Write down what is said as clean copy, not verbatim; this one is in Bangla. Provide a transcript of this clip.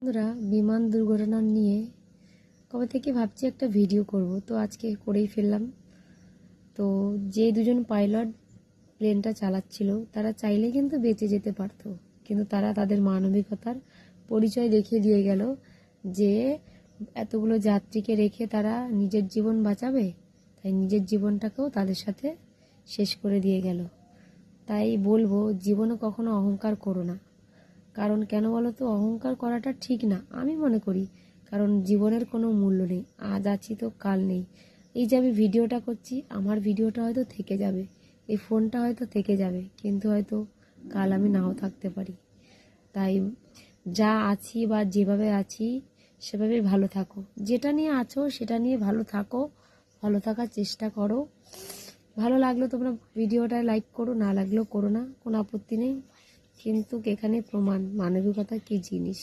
বন্ধুরা, বিমান দুর্ঘটনা নিয়ে কবে থেকে ভাবছি একটা ভিডিও করব, তো আজকে করেই ফেললাম। তো যে দুজন পাইলট প্লেনটা চালাচ্ছিল তারা চাইলে কিন্তু বেঁচে যেতে পারতো, কিন্তু তারা তাদের মানবিকতার পরিচয় দেখিয়ে দিয়ে গেল যে এতগুলো যাত্রীকে রেখে তারা নিজের জীবন বাঁচাবে, তাই নিজের জীবনটাকেও তাদের সাথে শেষ করে দিয়ে গেল। তাই বলবো, জীবনে কখনো অহংকার করো না। কারণ কেন বলো তো, অহংকার করাটা ঠিক না আমি মনে করি। কারণ জীবনের কোনো মূল্য নেই, আজ আছি তো কাল নেই। এই যে আমি ভিডিওটা করছি, আমার ভিডিওটা হয়তো থেকে যাবে, এই ফোনটা হয়তো থেকে যাবে, কিন্তু হয়তো কাল আমি নাও থাকতে পারি। তাই যা আছি বা যেভাবে আছি সেভাবেই ভালো থাকো, যেটা নিয়ে আছো সেটা নিয়ে ভালো থাকো, ভালো থাকার চেষ্টা করো। ভালো লাগলো তোমরা ভিডিওটা লাইক করো, না লাগলেও করো না, কোনো আপত্তি নেই। কিন্তু এখানে প্রমাণ মানবিকতা কী জিনিস।